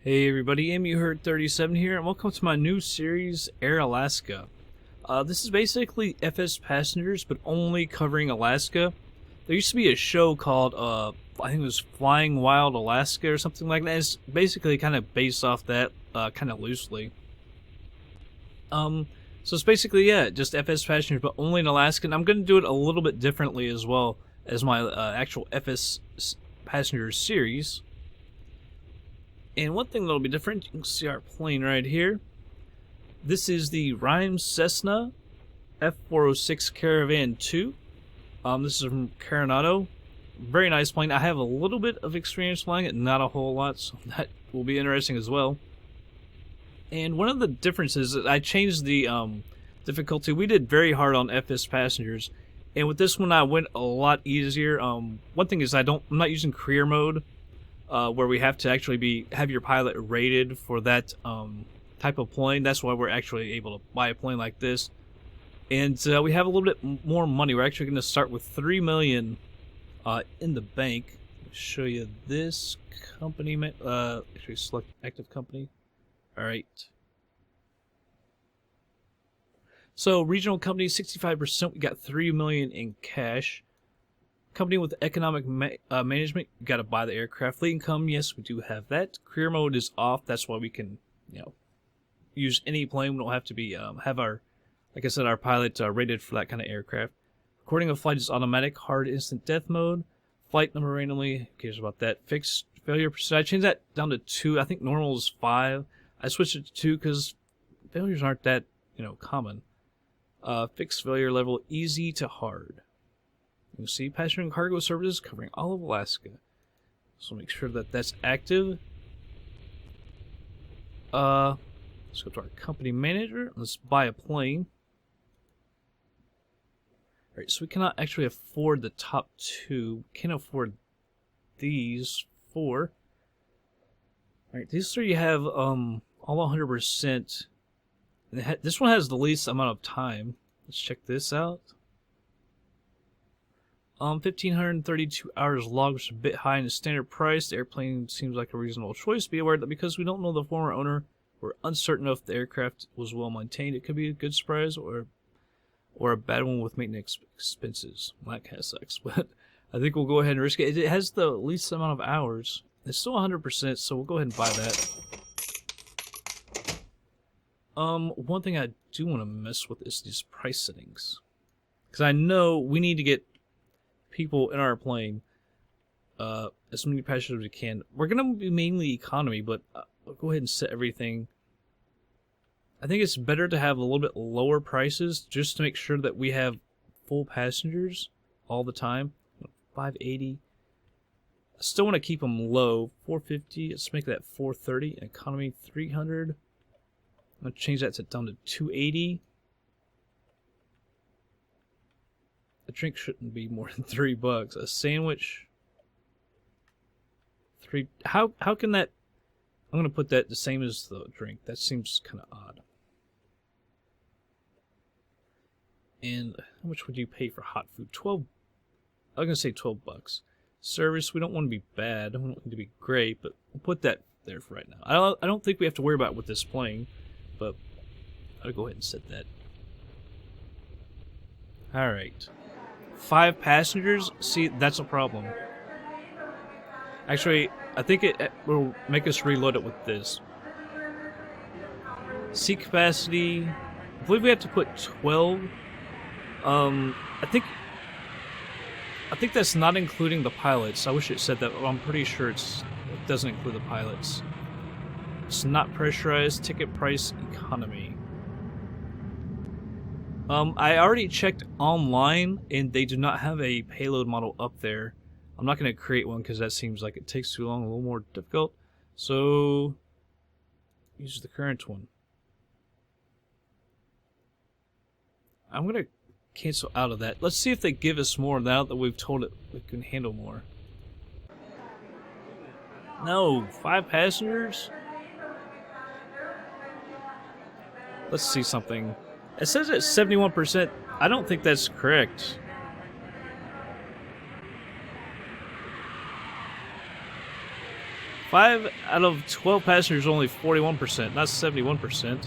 Hey everybody, MUHerd37 here, and welcome to my new series, Air Alaska. This is basically FsPassengers, but only covering Alaska. There used to be a show called, I think it was Flying Wild Alaska or something like that. It's basically kind of based off that, kind of loosely. So it's basically, yeah, just FsPassengers, but only in Alaska, and I'm going to do it a little bit differently as well as my actual FsPassengers series. And one thing that'll be different, you can see our plane right here. This is the Reims-Cessna F406 Caravan 2. This is from Carenado. Very nice plane. I have a little bit of experience flying it, not a whole lot, so that will be interesting as well. And one of the differences is I changed the difficulty. We did very hard on FsPassengers, and with this one I went a lot easier. One thing is I'm not using career mode. Where we have to actually have your pilot rated for that type of plane. That's why we're actually able to buy a plane like this. And we have a little bit more money. We're actually going to start with $3 million in the bank. I'll show you this company. Actually, select active company. All right. So regional company 65%. We got $3 million in cash. Company with economic management, you got to buy the aircraft. Fleet income, yes, we do have that. Career mode is off. That's why we can, use any plane. We don't have to be have our, like I said, our pilot rated for that kind of aircraft. Recording of flight is automatic. Hard instant death mode. Flight number randomly. Who cares about that? Fixed failure percent. I changed that down to 2. I think normal is 5. I switched it to 2 because failures aren't that common. Fixed failure level easy to hard. You can see passenger and cargo services covering all of Alaska. So make sure that that's active. Let's go to our company manager. Let's buy a plane. Alright, so we cannot actually afford the top 2. We can't afford these 4. Alright, these 3 you have all 100%. This one has the least amount of time. Let's check this out. 1,532 hours logged, which is a bit high in the standard price. The airplane seems like a reasonable choice. Be aware that because we don't know the former owner, we're uncertain if the aircraft was well maintained. It could be a good surprise or a bad one with maintenance expenses. Well, that kind of sucks, but I think we'll go ahead and risk it. It has the least amount of hours. It's still 100%, so we'll go ahead and buy that. One thing I do want to mess with is these price settings, because I know we need to get people in our plane, as many passengers as we can. We're gonna be mainly economy, but we'll go ahead and set everything. I think it's better to have a little bit lower prices just to make sure that we have full passengers all the time. 580. I still want to keep them low. 450. Let's make that 430. And economy 300. I'm gonna change that down to 280. A drink shouldn't be more than $3. A sandwich, 3. How can that? I'm gonna put that the same as the drink. That seems kind of odd. And how much would you pay for hot food? 12. I was gonna say $12. Service. We don't want to be bad. I don't want it to be great, but we'll put that there for right now. I don't think we have to worry about it with this plane, but I'll go ahead and set that. All right. 5 passengers? See, that's a problem. Actually, I think it will make us reload it with this. Seat capacity, I believe we have to put 12. I think that's not including the pilots. I wish it said that. I'm pretty sure it doesn't include the pilots. It's not pressurized. Ticket price economy. I already checked online, and they do not have a payload model up there. I'm not going to create one because that seems like it takes too long, a little more difficult. So, use the current one. I'm going to cancel out of that. Let's see if they give us more now that we've told it we can handle more. No, 5 passengers? Let's see something. It says it's 71%. I don't think that's correct. 5 out of 12 passengers, only 41%, not 71%.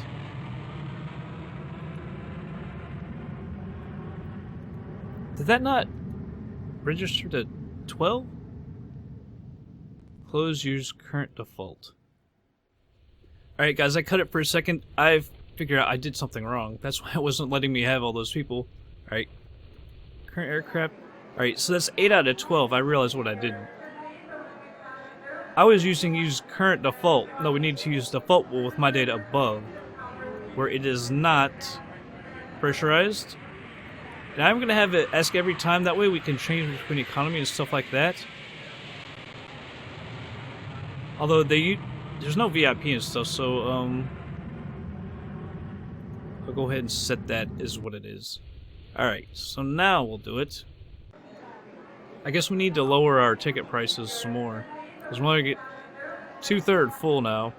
Did that not register to 12? Close use current default. Alright guys, I cut it for a second. I figured out I did something wrong. That's why it wasn't letting me have all those people. Alright. Current aircraft. Alright, so that's 8 out of 12. I realized what I did. I was using use current default. No, we need to use default with my data above, where it is not pressurized. And I'm going to have it ask every time. That way we can change between economy and stuff like that. Although there's no VIP and stuff, so I'll go ahead and set that as what it is. Alright, so now we'll do it. I guess we need to lower our ticket prices some more. Because we're going to get 2/3 full now.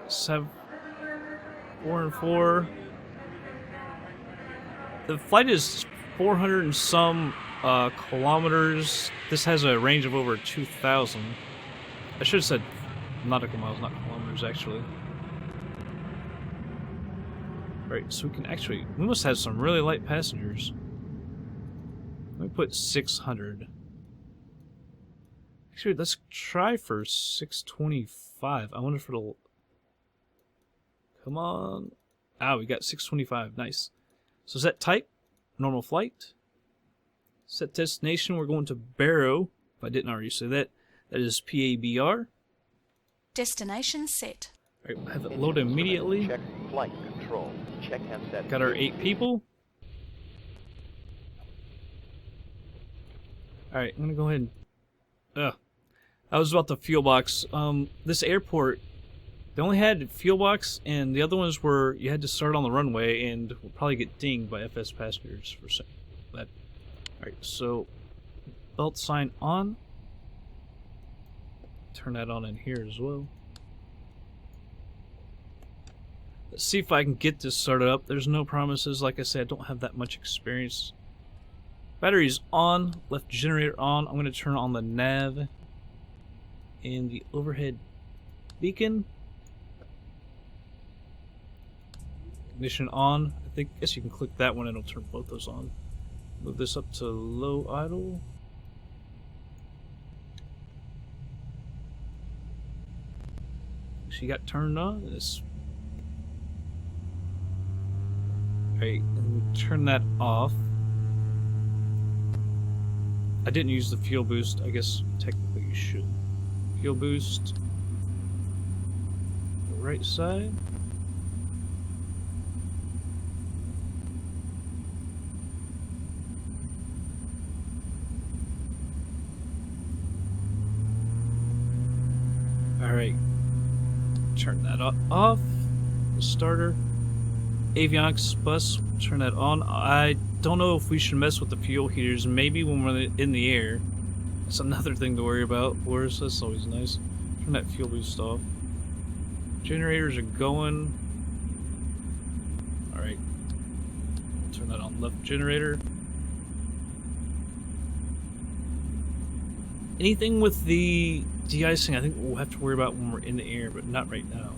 4 and 4. The flight is 400 and some kilometers. This has a range of over 2,000. I should have said nautical miles, not kilometers, actually. Right, so we can actually... We must have some really light passengers. Let me put 600. Actually, let's try for 625. I wonder if it'll... Come on. Ah, we got 625. Nice. So set type, normal flight. Set destination, we're going to Barrow. If I didn't already say that. That is PABR. Destination set. Alright, we'll have it load immediately. Check flight control. Check handset. Got our 8 people. Alright, I'm gonna go ahead and... I was about the fuel box. This airport, they only had fuel box, and the other ones were you had to start on the runway, and we'll probably get dinged by FSPassengers for saying that. Alright, so belt sign on. Turn that on in here as well. Let's see if I can get this started up. There's no promises. Like I said, I don't have that much experience. Battery's on. Left generator on. I'm going to turn on the nav and the overhead beacon. Ignition on. I guess you can click that one and it'll turn both those on. Move this up to low idle. She got turned on. This. Alright, and we turn that off. I didn't use the fuel boost. I guess technically you should. Fuel boost. The right side. Alright. Turn that off. The starter. Avionics bus, turn that on. I don't know if we should mess with the fuel heaters. Maybe when we're in the air. That's another thing to worry about for us. That's always nice. Turn that fuel boost off. Generators are going. Alright. Turn that on. Left generator. Anything with the de-icing, I think we'll have to worry about when we're in the air, but not right now.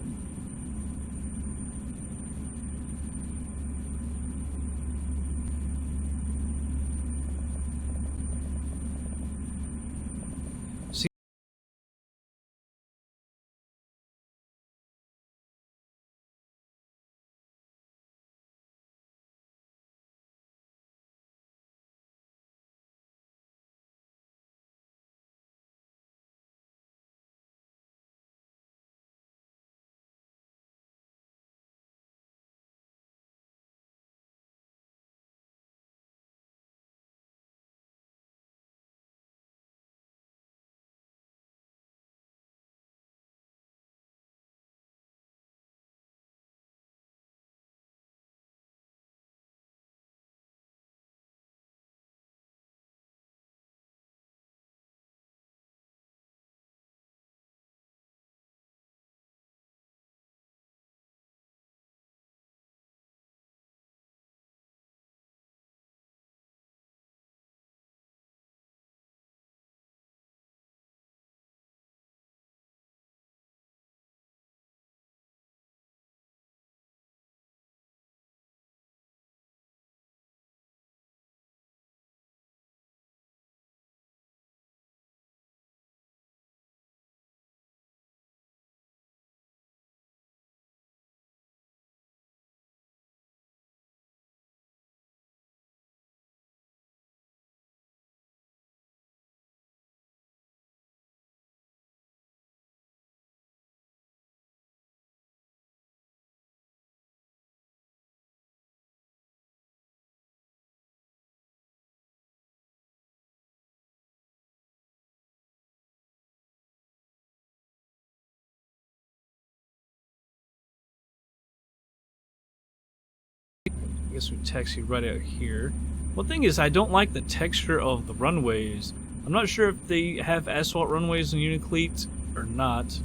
I guess we taxi right out here. One thing is, I don't like the texture of the runways. I'm not sure if they have asphalt runways in Unalakleet or not.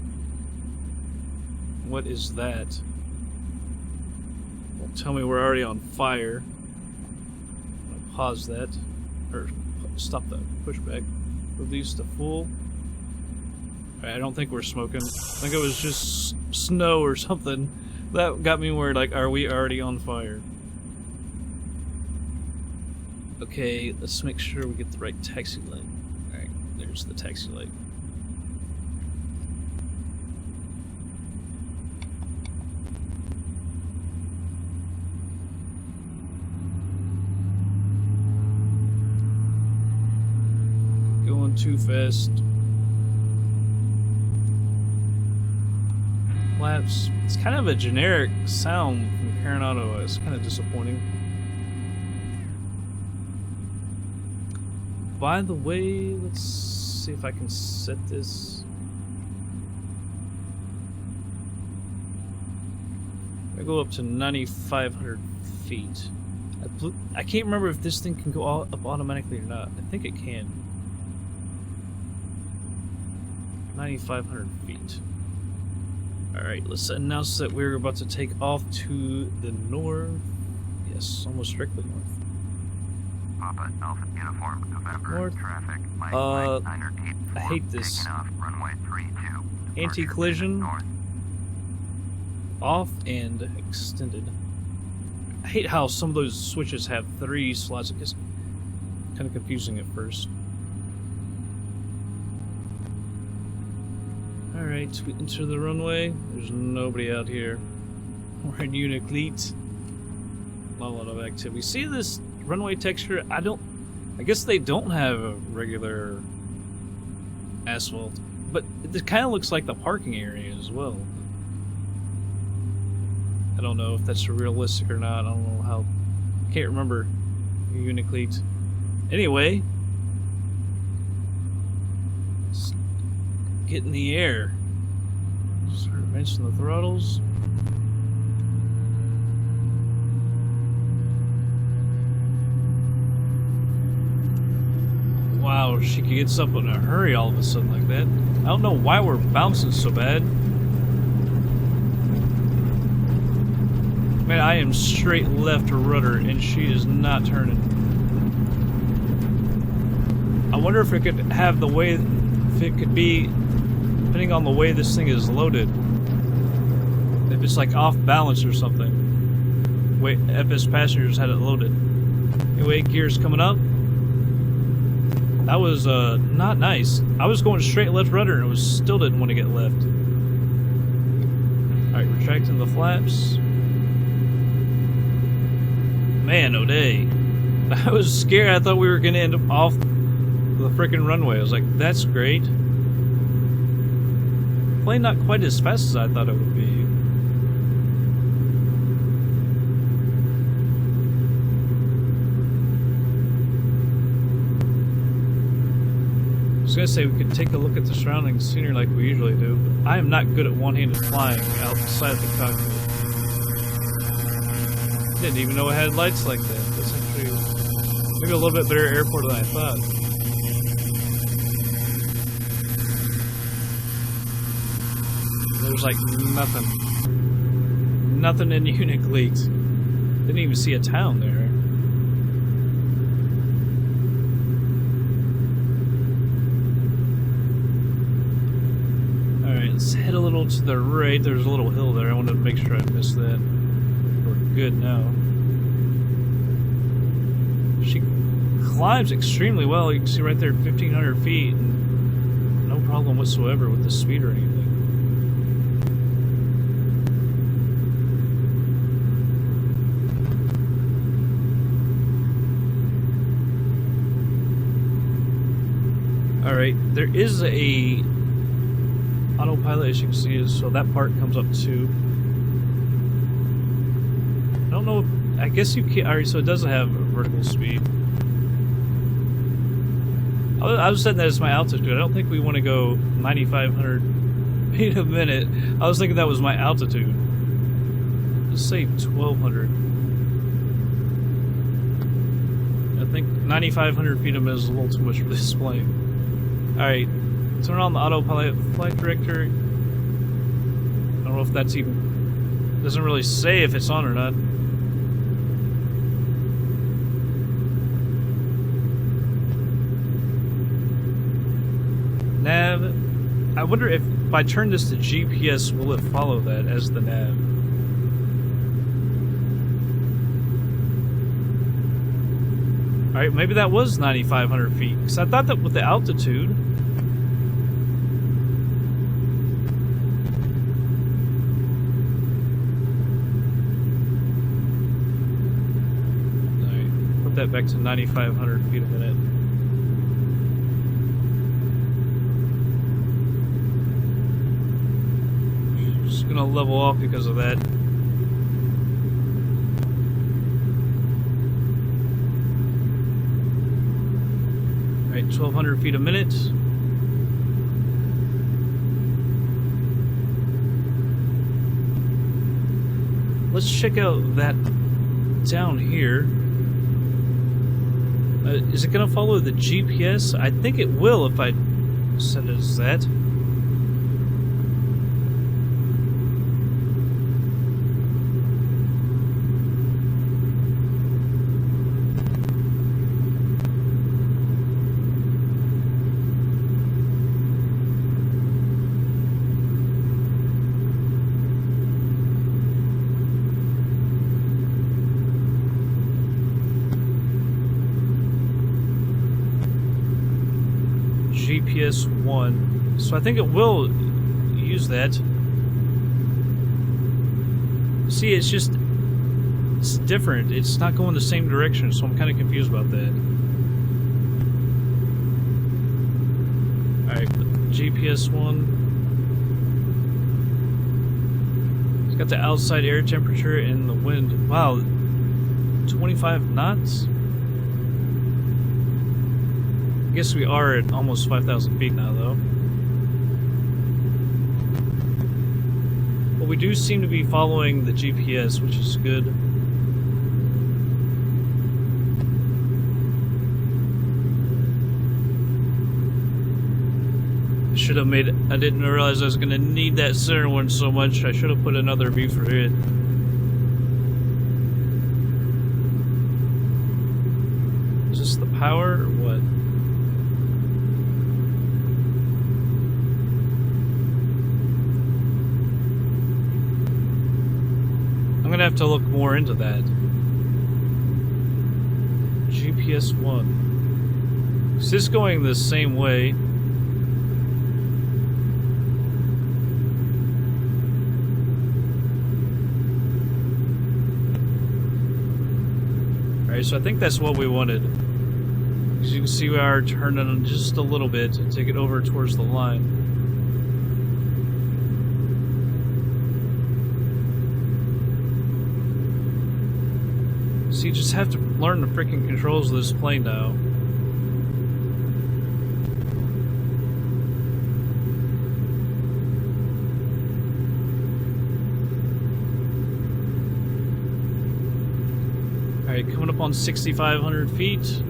What is that? Well, tell me we're already on fire. I'm gonna pause that. Or stop the pushback. Release to full. Alright, I don't think we're smoking. I think it was just snow or something. That got me worried, like, are we already on fire? Okay, let's make sure we get the right taxi light. Alright, there's the taxi light. Going too fast. Flaps. It's kind of a generic sound from Carenado. It's kind of disappointing. By the way, let's see if I can set this. I go up to 9,500 feet. I can't remember if this thing can go up automatically or not. I think it can. 9,500 feet. Alright, let's announce that we're about to take off to the north. Yes, almost strictly north. Papa Alpha Uniform November North. traffic. I hate this. Runway 32. Anti-collision. North. Off and extended. I hate how some of those switches have 3 slots. It gets kind of confusing at first. Alright, we enter the runway. There's nobody out here. We're in Unalakleet. Not a lot of activity. See this runway texture? I guess they don't have a regular asphalt, but it kind of looks like the parking area as well. I don't know if that's realistic or not. I don't know how. I can't remember Unalakleet. Anyway, let's get in the air. Start mentioning the throttles. Wow, she gets up in a hurry all of a sudden like that. I don't know why we're bouncing so bad. Man, I am straight left rudder and she is not turning. I wonder if it could have the way, if it could be, depending on the way this thing is loaded. If it's like off balance or something. Wait, FsPassengers had it loaded. Anyway, gears coming up. That was not nice. I was going straight left rudder and it was still didn't want to get left. Alright, retracting the flaps. Man, oh day. I was scared. I thought we were going to end up off the freaking runway. I was like, that's great. Plane not quite as fast as I thought it would be. I was going to say we could take a look at the surrounding scenery like we usually do, but I am not good at one-handed flying outside the cockpit. Didn't even know it had lights like that. That's actually maybe a little bit better airport than I thought. There's like nothing. Nothing in Unalakleet. Didn't even see a town there. Alright, let's head a little to the right. There's a little hill there. I wanted to make sure I missed that. We're good now. She climbs extremely well. You can see right there 1,500 feet. And no problem whatsoever with the speed or anything. Alright, there is a autopilot, as you can see, so that part comes up too. I don't know, I guess you can't, alright, so it doesn't have vertical speed. I was setting that as my altitude. I don't think we want to go 9,500 feet a minute. I was thinking that was my altitude. Let's say 1,200. I think 9,500 feet of it is a little too much for this plane. Alright, turn on the autopilot flight director. I don't know if that's even... doesn't really say if it's on or not. Nav. I wonder if I turn this to GPS, will it follow that as the nav? Alright, maybe that was 9,500 feet. Because I thought that with the altitude... Alright, put that back to 9,500 feet a minute. Just gonna level off because of that. Alright, 1,200 feet a minute. Let's check out that down here. Is it gonna follow the GPS? I think it will if I set it as that. GPS 1. So I think it will use that. See, it's just... it's different. It's not going the same direction, so I'm kind of confused about that. Alright, GPS 1. It's got the outside air temperature and the wind. Wow, 25 knots? I guess we are at almost 5,000 feet now, though. But we do seem to be following the GPS, which is good. Should have made it. I didn't realize I was going to need that center one so much. I should have put another view for it. Is this the power or what? I'm gonna have to look more into that. GPS 1. Is this going the same way? Alright, so I think that's what we wanted. As you can see, we are turning just a little bit to take it over towards the line. So you just have to learn the freaking controls of this plane now. Alright, coming up on 6,500 feet.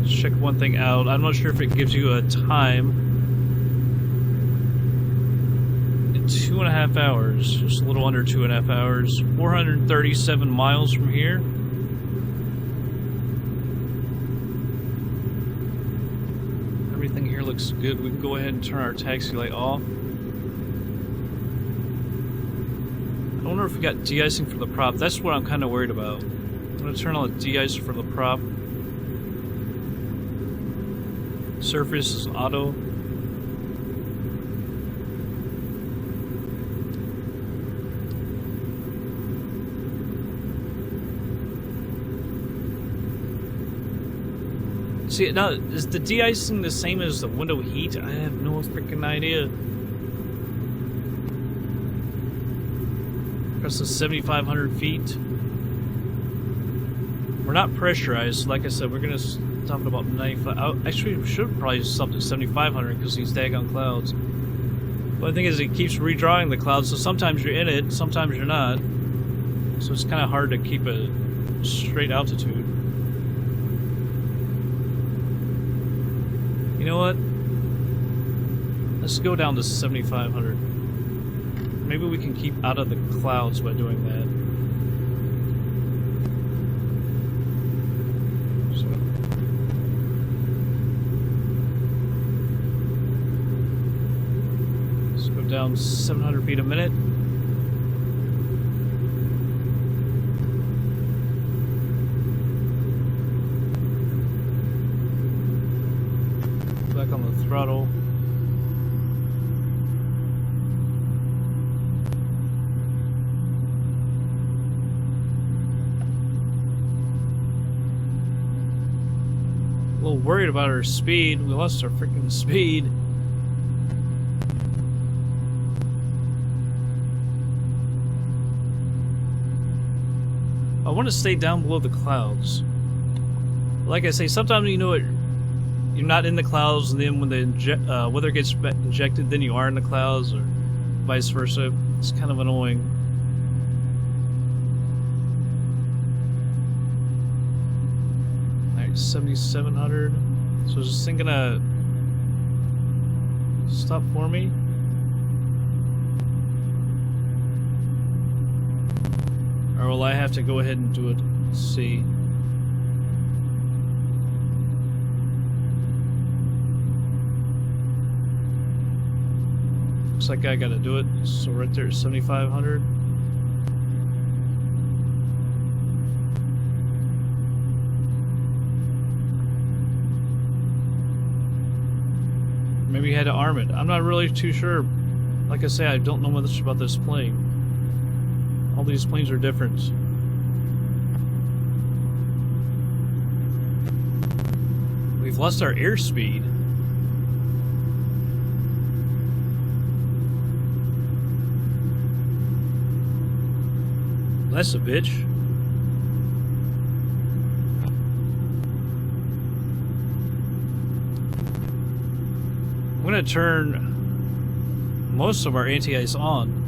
Let's check one thing out. I'm not sure if it gives you a time. 2.5 hours, just a little under 2.5 hours. 437 miles from here. Everything here looks good. We can go ahead and turn our taxi light off. I wonder if we got de-icing for the prop. That's what I'm kind of worried about. I'm going to turn on the de-ice for the prop. Surface is auto. See, now, is the de-icing the same as the window heat? I have no freaking idea. Across the 7,500 feet. We're not pressurized, so like I said, we're going to stop at about 95. Actually, we should probably stop at 7,500 because these daggone clouds. But the thing is, it keeps redrawing the clouds, so sometimes you're in it, sometimes you're not. So it's kind of hard to keep a straight altitude. You know what? Let's go down to 7,500. Maybe we can keep out of the clouds by doing that. So. Let's go down 700 feet a minute. Back on the throttle. A little worried about our speed. We lost our freaking speed. I want to stay down below the clouds. Like I say, sometimes you know it. You're not in the clouds, and then when the weather gets injected, then you are in the clouds, or vice versa. It's kind of annoying. Alright, 7,700. So is this thing gonna stop for me? Or will I have to go ahead and do it? Let's see. Looks like I gotta do it. So right there, 7,500. Maybe you had to arm it. I'm not really too sure. Like I say, I don't know much about this plane. All these planes are different. We've lost our airspeed. That's a bitch. I'm gonna turn most of our anti-ice on.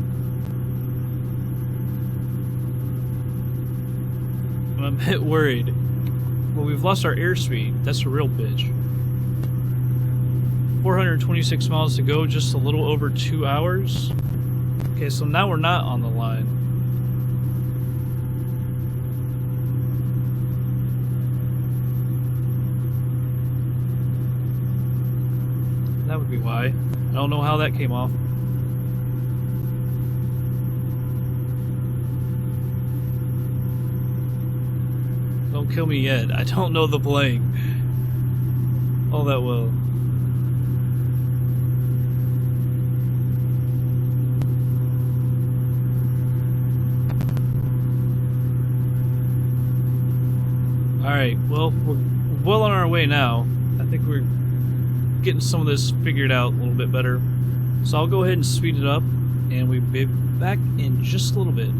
I'm a bit worried. Well, we've lost our airspeed. That's a real bitch. 426 miles to go, just a little over 2 hours. Okay, so now we're not on the line. That would be why. I don't know how that came off. Don't kill me yet. I don't know the plane all that well. Alright, well, we're well on our way now. I think we're getting some of this figured out a little bit better. So I'll go ahead and speed it up, and we'll be back in just a little bit.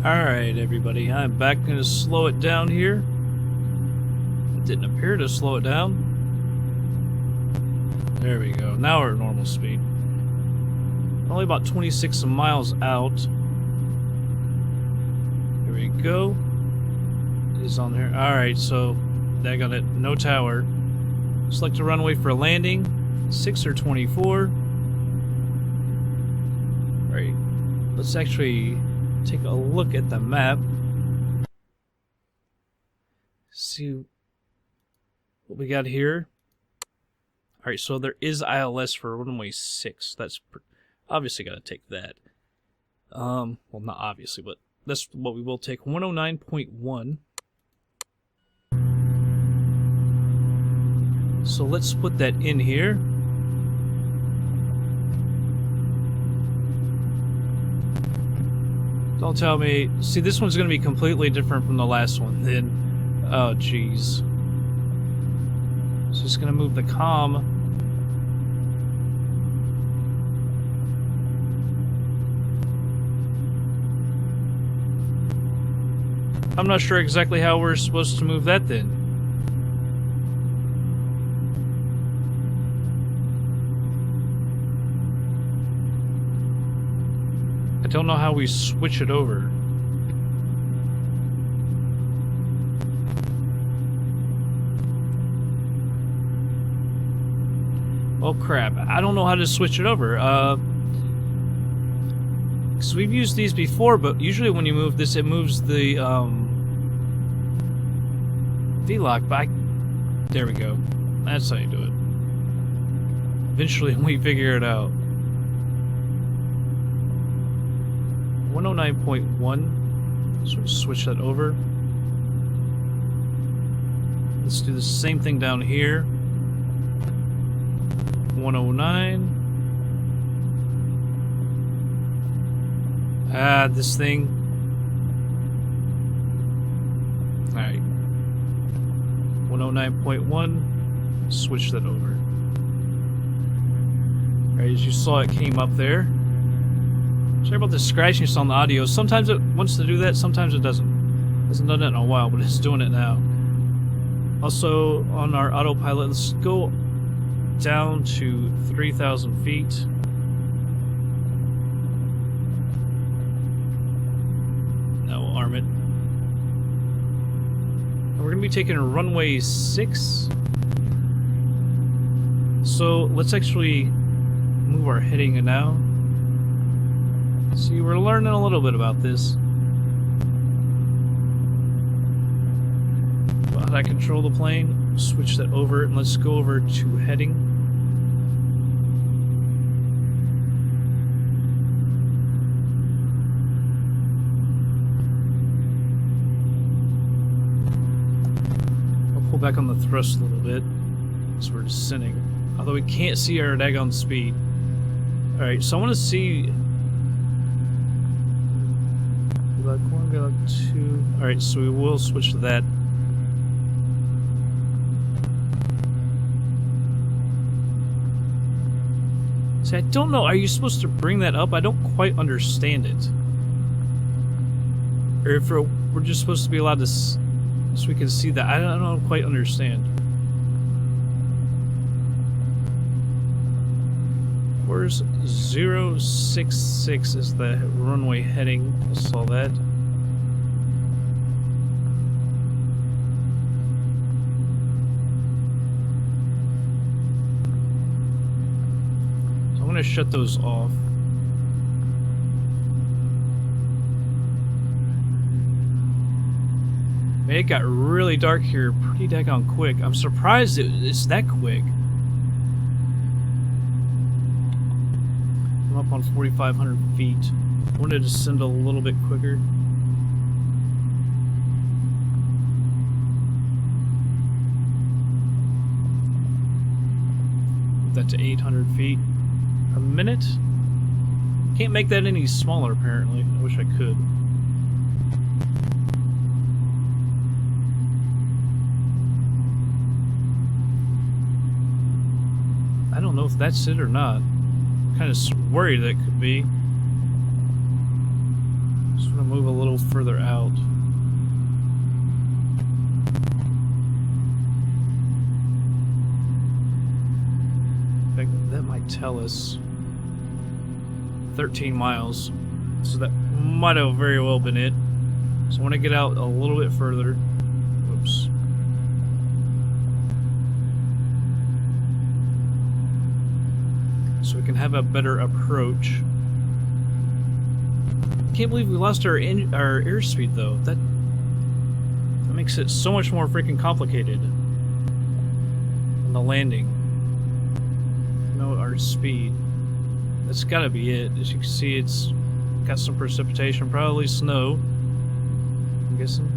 Alright, everybody, I'm back. Gonna slow it down here. It didn't appear to slow it down. There we go. Now we're at normal speed. Only about 26 miles out. Here we go. It is on there. Alright, so that got it. No tower. Select a runway for landing. 6 or 24. Right. Let's actually take a look at the map. See what we got here. Alright, so there is ILS for runway 6. That's obviously got to take that. Well, not obviously, but that's what we will take. 109.1. So let's put that in here. Don't tell me. See, this one's going to be completely different from the last one then. Oh, jeez. So just going to move the comm. I'm not sure exactly how we're supposed to move that then. I don't know how we switch it over. Oh crap, I don't know how to switch it over. Because we've used these before, but usually when you move this, it moves the V-lock back. There we go. That's how you do it. Eventually we figure it out. 109.1. So we'll switch that over. Let's do the same thing down here. 109. This thing. Alright. 109.1. Switch that over. Alright, as you saw, it came up there. Sorry about the scratching on the audio. Sometimes it wants to do that, sometimes it doesn't. It hasn't done it in a while, but it's doing it now. Also, on our autopilot, let's go down to 3,000 feet. Now we'll arm it. And we're going to be taking runway 6. So let's actually move our heading now. See, we're learning a little bit about this. How do I control the plane? Switch that over, and let's go over to heading. I'll pull back on the thrust a little bit, so we're descending. Although we can't see our daggone speed. Alright, so I want to see... Got 1, got 2. Alright, so we will switch to that. See, I don't know. Are you supposed to bring that up? I don't quite understand it. Or if we're just supposed to be allowed to... so we can see that. I don't quite understand. Where's 066 is the runway heading. I saw that. So I'm going to shut those off. Man, it got really dark here pretty daggone quick. I'm surprised it's that quick. I'm up on 4,500 feet. I wanted to descend a little bit quicker. Move that to 800 feet. A minute? Can't make that any smaller, apparently. I wish I could. I don't know if that's it or not. Kind of worried that it could be. So gonna move a little further out. In fact, that might tell us 13 miles. So that might have very well been it. So I want to get out a little bit further. Whoops. So we can have a better approach. I can't believe we lost our airspeed though. That makes it so much more freaking complicated on the landing. No, our speed. That's gotta be it. As you can see, it's got some precipitation, probably snow. I'm guessing.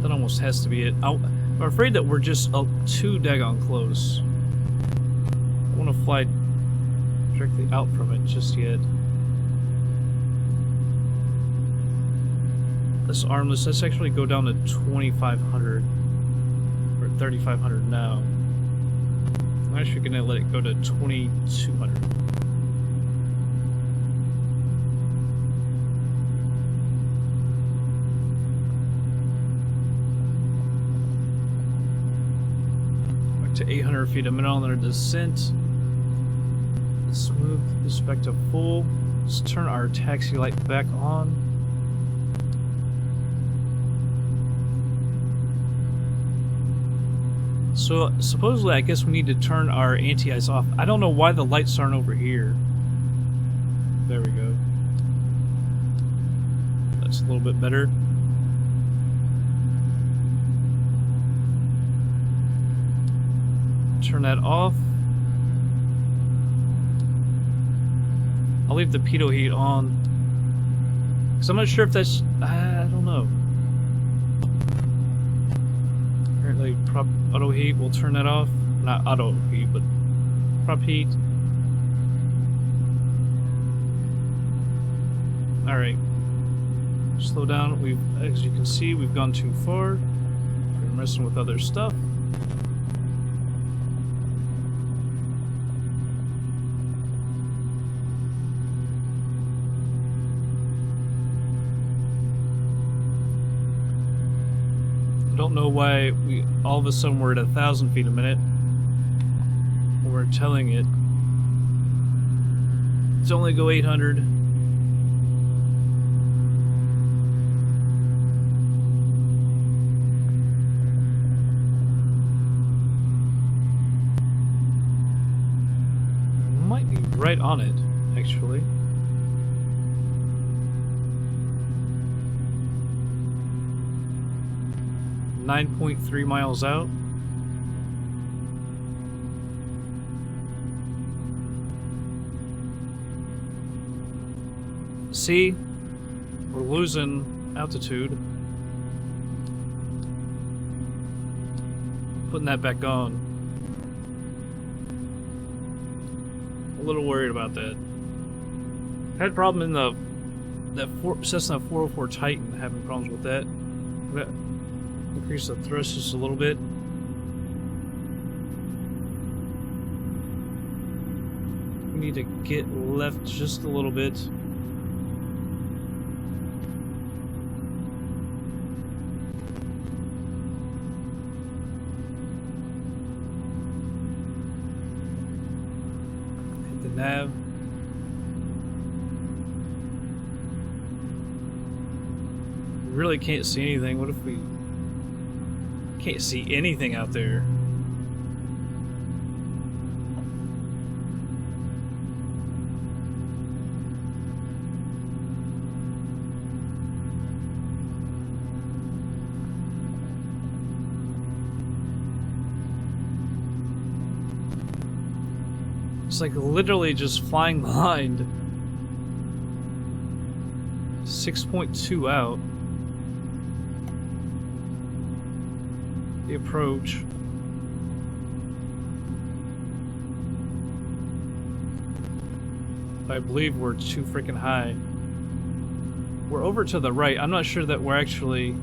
That almost has to be it. I'm afraid that we're just too daggone close. I want to fly directly out from it just yet. This armless, let's actually go down to 2,500 or 3,500 now. I'm actually gonna let it go to 2,200. Back to 800 feet a minute on their descent. Let's move this back to full. Let's turn our taxi light back on. So, supposedly, I guess we need to turn our anti-ice off. I don't know why the lights aren't over here. There we go. That's a little bit better. Turn that off. I'll leave the pitot heat on. Because I'm not sure if that's... I don't know. Apparently, prop auto heat, we'll turn that off. Not auto heat, but prop heat. Alright. Slow down. As you can see, we've gone too far. We're messing with other stuff. I don't know why we all of a sudden we're at 1,000 feet a minute. We're telling it it's only go 800. Might be right on it, actually. .3 miles out. See? We're losing altitude. Putting that back on. A little worried about that. Had a problem in the Cessna 404 Titan, having problems with that. Increase the thrust just a little bit. We need to get left just a little bit. Hit the nav. We really can't see anything. What if we can't see anything out there? It's like literally just flying blind. 6.2 out. The approach. I believe we're too freaking high. We're over to the right. I'm not sure that we're actually...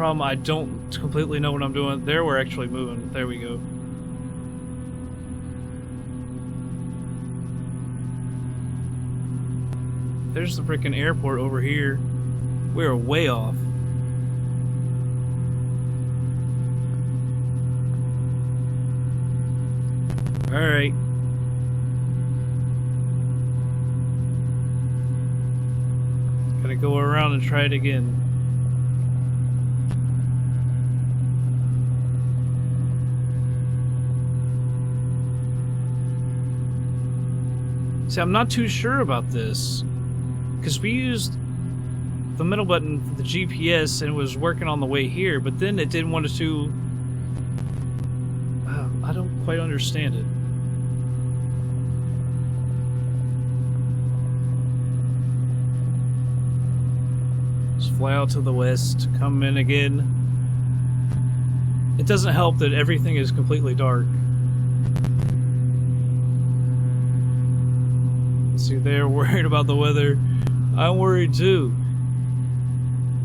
problem, I don't completely know what I'm doing. There, we're actually moving. There we go. There's the freaking airport over here. We're way off. Alright. Gotta go around and try it again. See, I'm not too sure about this, because we used the middle button for the GPS and it was working on the way here, but then it didn't want us to... I don't quite understand it. Let's fly out to the west, come in again. It doesn't help that everything is completely dark. See, they're worried about the weather. I'm worried too.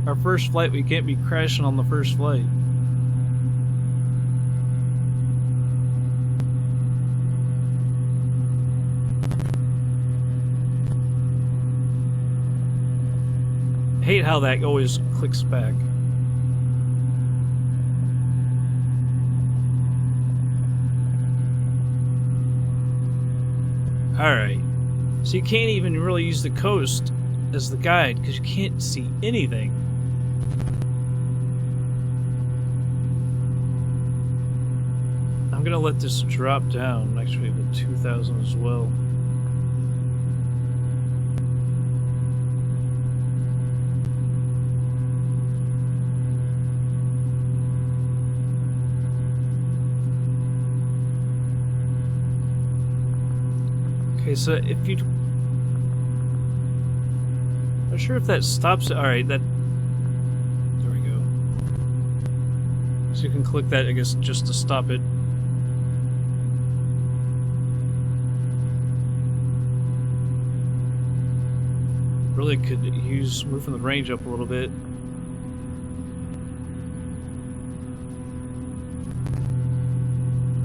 Our first flight, we can't be crashing on the first flight. Hate how that always clicks back. Alright. So you can't even really use the coast as the guide because you can't see anything. I'm gonna let this drop down, actually to 2,000 as well. Okay, so if you... Not sure if that stops it. Alright, that... There we go. So you can click that, I guess, just to stop it. Really could use moving the range up a little bit.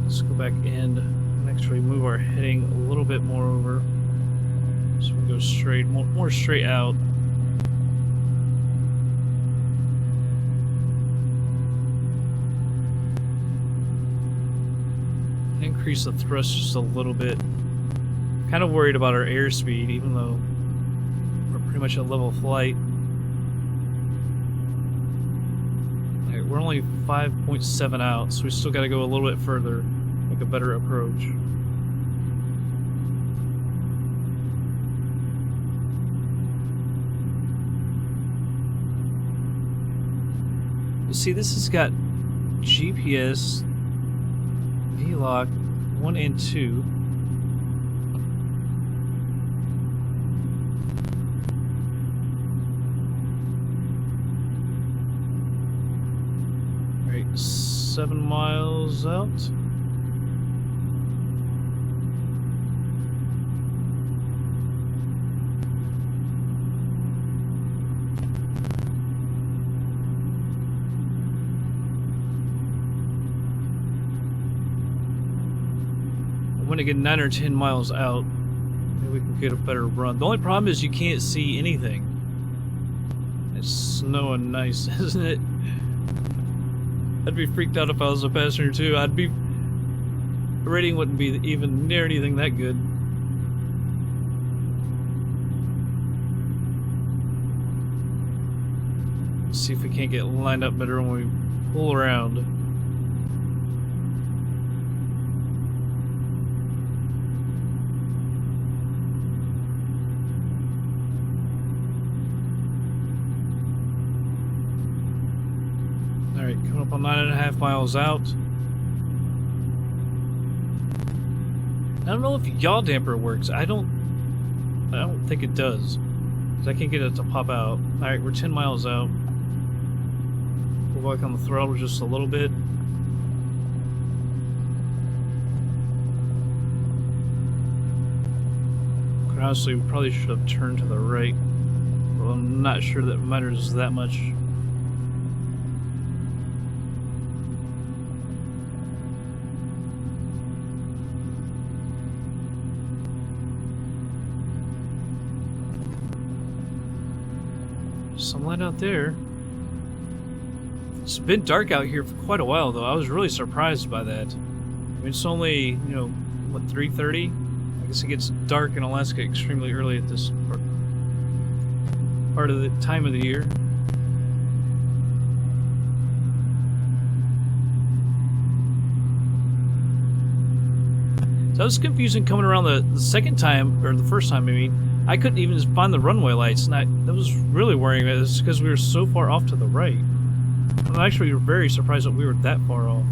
Let's go back in and actually move our heading a little bit more over. So we go straight, more straight out. Increase the thrust just a little bit. Kind of worried about our airspeed, even though we're pretty much at level flight. Right, we're only 5.7 out, so we still got to go a little bit further, make a better approach. You see, this has got GPS, V-Lock 1 and 2. Right, 7 miles out. When I get 9 or 10 miles out, maybe we can get a better run. The only problem is you can't see anything. It's snowing nice, isn't it? I'd be freaked out if I was a passenger too. Rating wouldn't be even near anything that good. Let's see if we can't get lined up better when we pull around. Alright, coming up on 9.5 miles out. I don't know if yaw damper works. I don't think it does. 'Cause I can't get it to pop out. Alright, we're 10 miles out. Pull back on the throttle just a little bit. Honestly, we probably should have turned to the right. Well, I'm not sure that matters that much. Don't land out there. It's been dark out here for quite a while, though. I was really surprised by that. I mean, it's only, you know, what, 3:30? I guess it gets dark in Alaska extremely early at this part of the time of the year. So that was confusing coming around the second time, or the first time, I mean. I couldn't even find the runway lights, and that was really worrying me. It's because we were so far off to the right. I'm actually very surprised that we were that far off.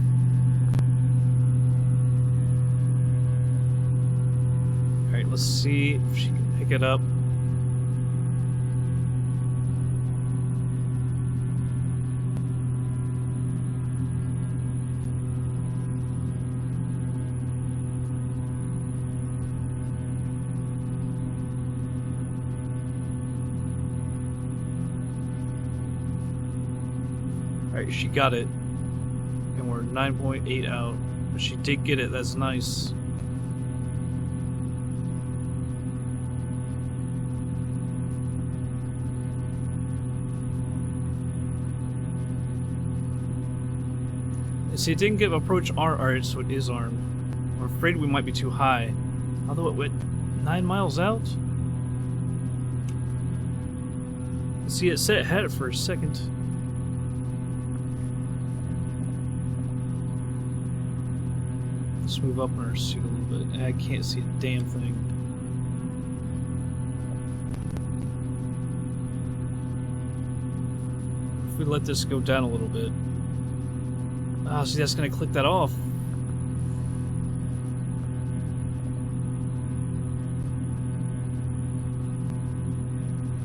Alright, let's see if she can pick it up. Alright, she got it. And we're 9.8 out. But she did get it, that's nice. See, it didn't get approach alright, so it is armed. I'm afraid we might be too high. Although it went 9 miles out? See, it said it had it for a second. Let's move up on our suit a little bit. I can't see a damn thing. If we let this go down a little bit. Ah, see, that's gonna click that off.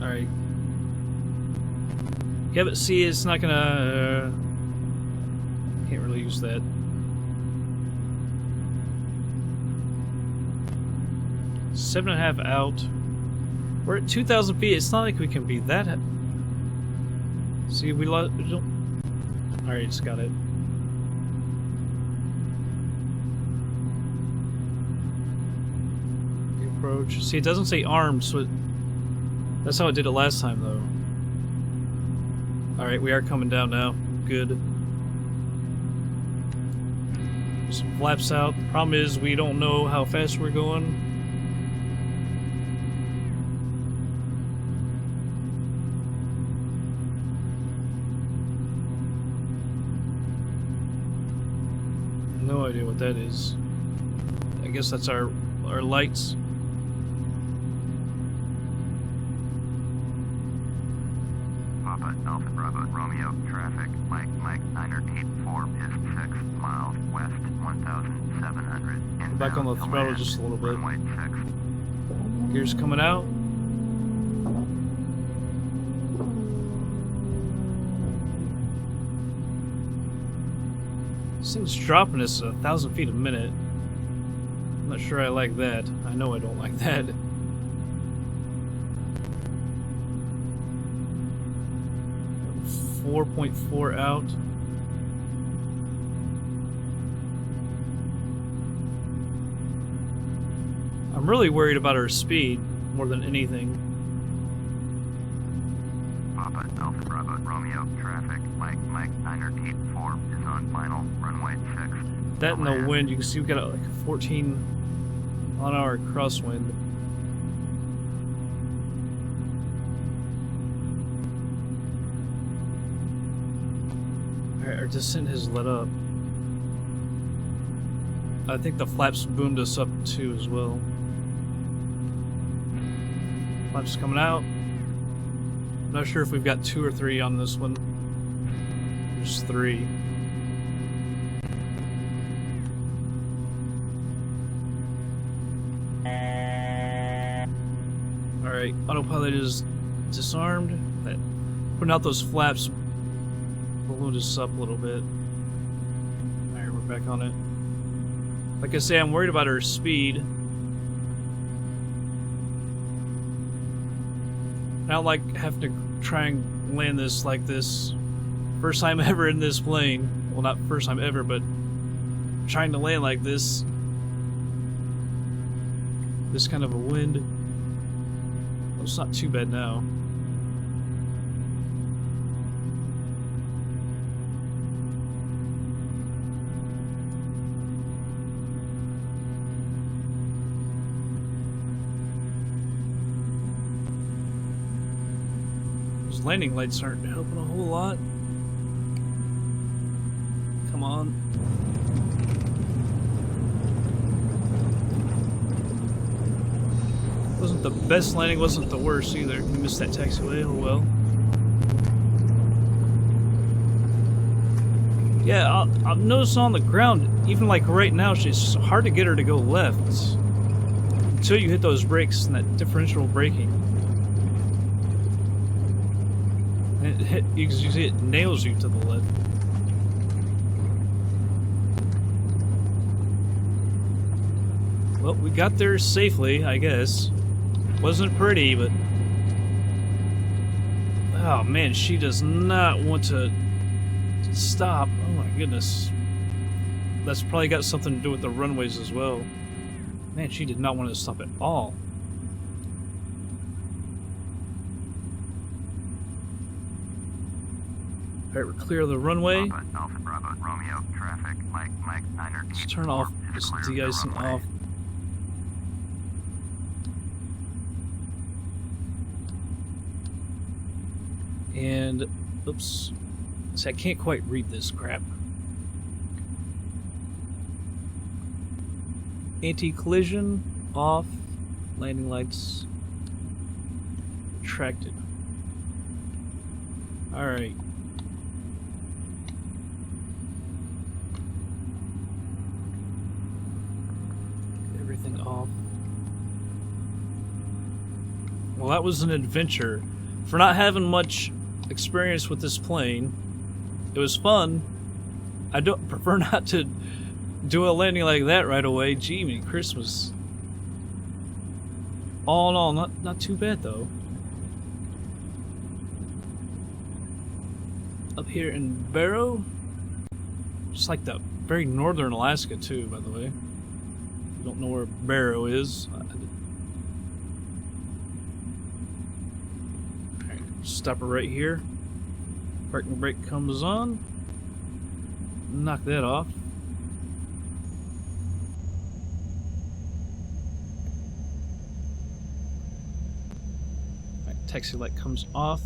Alright. Yeah, but see, it's not gonna... can't really use that. 7.5 out. We're at 2,000 feet. It's not like we can be that... See, we lost... Alright, it's got it. Approach. See, it doesn't say armed, so it... That's how it did it last time, though. Alright, we are coming down now. Good. Some flaps out. The problem is we don't know how fast we're going. No idea what that is. I guess that's our lights. Papa Alpha Bravo Romeo traffic. Mike 984 is 6 miles west 1,700. Back on the throttle just a little bit. Runway 6. Gears coming out. This thing's dropping us 1,000 feet a minute. I'm not sure I like that. I know I don't like that. .4 out. I'm really worried about our speed more than anything. Papa Alpha Bravo Romeo traffic. Mike 984 is on final runway 6. That and the wind, you can see we've got like 14 on our crosswind. Alright, our descent has let up. I think the flaps boomed us up too as well. Flaps coming out. Not sure if we've got 2 or 3 on this one. There's 3. Alright, autopilot is disarmed. Putting out those flaps ballooned us up a little bit. Alright, we're back on it. Like I say, I'm worried about our speed. I don't like having to try and land this like this. First time ever in this plane. Well, not first time ever, but trying to land like this. This kind of a wind. Well, it's not too bad now. landing lights aren't helping a whole lot. Come on. Wasn't the best landing, wasn't the worst either. We missed that taxiway, oh well. Yeah, I've noticed on the ground, even like right now, it's hard to get her to go left until you hit those brakes and that differential braking. And it nails you to the left. Well, we got there safely, I guess. Wasn't pretty, but... Oh man, she does not want to stop. Oh my goodness. That's probably got something to do with the runways as well. Man, she did not want to stop at all. Alright, we're clear of the runway. Papa, Alpha Bravo, Romeo, traffic, Mike, 9 Let's turn off this de-icing off. And, oops, so I can't quite read this crap. Anti-collision, off, landing lights, retracted. Alright. Everything off. Well, that was an adventure. For not having much experience with this plane, it was fun. I don't prefer not to do a landing like that right away. Gee, Merry Christmas. All in all, not too bad though. Up here in Barrow, just like the very northern Alaska too, by the way. If you don't know where Barrow is, stop her right here. Parking brake comes on. Knock that off. Right, taxi light comes off.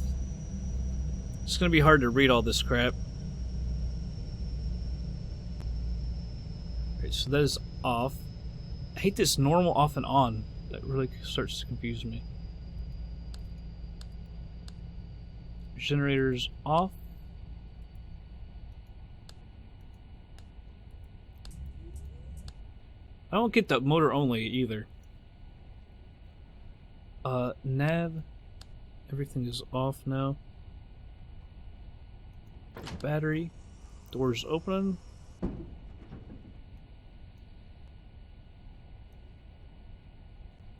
It's gonna be hard to read all this crap. Alright, so that is off. I hate this normal off and on. That really starts to confuse me. Generators off. I don't get the motor only either. Nav. Everything is off now. Battery. Doors open.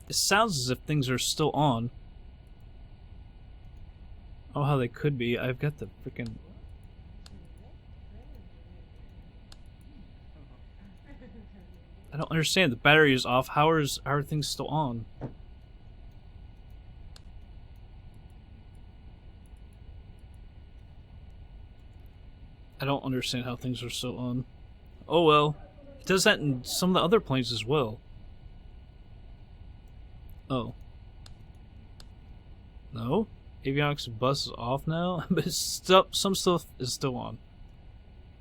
It sounds as if things are still on. Oh, how they could be. I've got the freaking... I don't understand. The battery is off. How are things still on? I don't understand how things are still on. Oh well. It does that in some of the other planes as well. Oh. No? Avionics bus is off now, but some stuff is still on.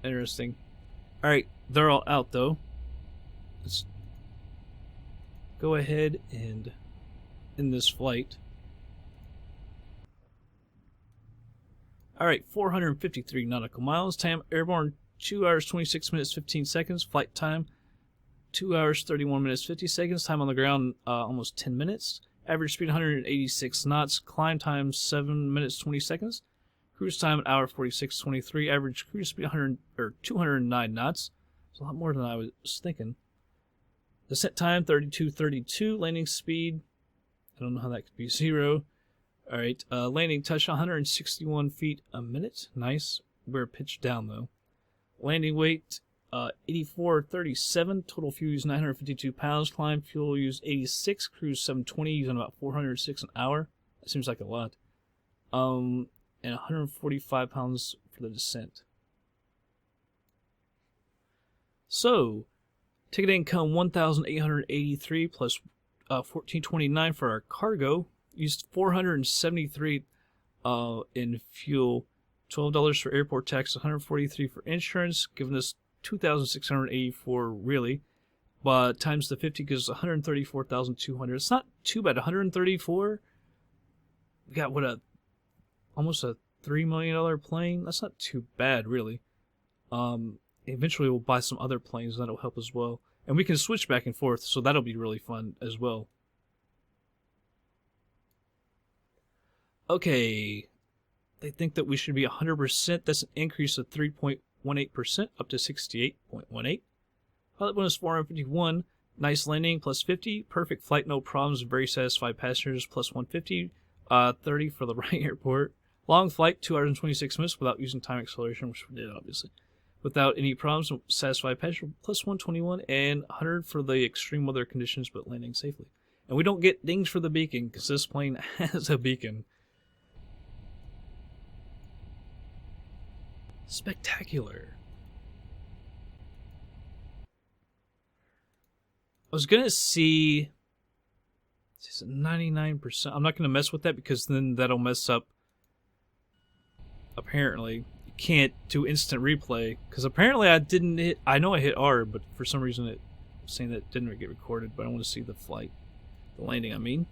Interesting. Alright, they're all out though. Let's go ahead and end this flight. Alright, 453 nautical miles. Time airborne 2 hours 26 minutes 15 seconds. Flight time 2 hours 31 minutes 50 seconds. Time on the ground almost 10 minutes. Average speed 186 knots. Climb time 7 minutes 20 seconds. Cruise time 1 hour 46:23. Average cruise speed 209 knots. It's a lot more than I was thinking. Descent time 32:32. Landing speed, I don't know how that could be 0. Alright, landing touch 161 feet a minute. Nice. We're pitched down though. Landing weight 8437. Total fuel used 952 pounds. Climb fuel used 86. Cruise 720, using about 406 an hour. That seems like a lot. And 145 pounds for the descent. So, ticket income 1,883 plus 1429 for our cargo. Used 473 in fuel, $12 for airport tax, $143 for insurance, giving us $2,684 really. But times the 50 gives $134,200. It's not too bad. $134. We got almost a $3 million plane. That's not too bad really. Eventually we'll buy some other planes and that'll help as well. And we can switch back and forth, so that'll be really fun as well. Okay, they think that we should be 100%. That's an increase of 3.18% up to 68.18. Pilot bonus 451. Nice landing plus 50. Perfect flight, no problems. Very satisfied passengers plus 150. 30 for the right airport. Long flight, 2 hours and 26 minutes without using time acceleration, which we did obviously. Without any problems, satisfied passenger plus 121 and 100 for the extreme weather conditions, but landing safely. And we don't get dings for the beacon because this plane has a beacon. Spectacular. I was gonna see 99%. I'm not gonna mess with that because then that'll mess up. Apparently, you can't do instant replay because apparently I didn't hit. I know I hit R, but for some reason it was saying that it didn't get recorded. But I want to see the flight, the landing. I mean.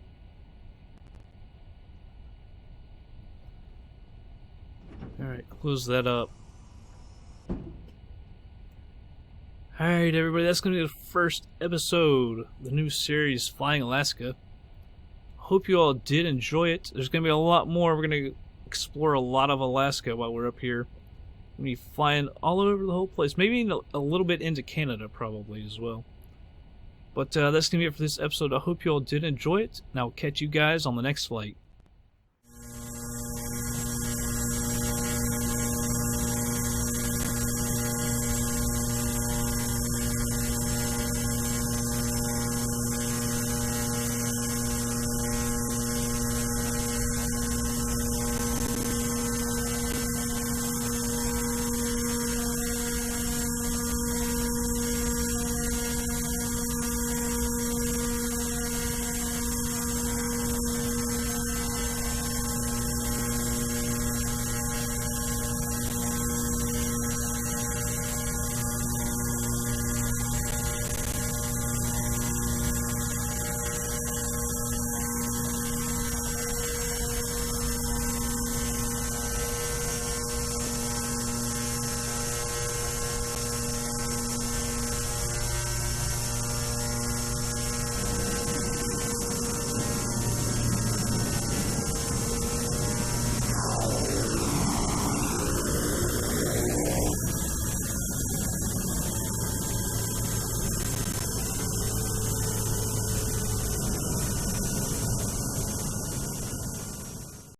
All right, close that up. Alright everybody, that's going to be the first episode of the new series, Flying Alaska. Hope you all did enjoy it. There's going to be a lot more. We're going to explore a lot of Alaska while we're up here. We're going to be flying all over the whole place. Maybe a little bit into Canada probably as well. But that's going to be it for this episode. I hope you all did enjoy it, and I'll catch you guys on the next flight.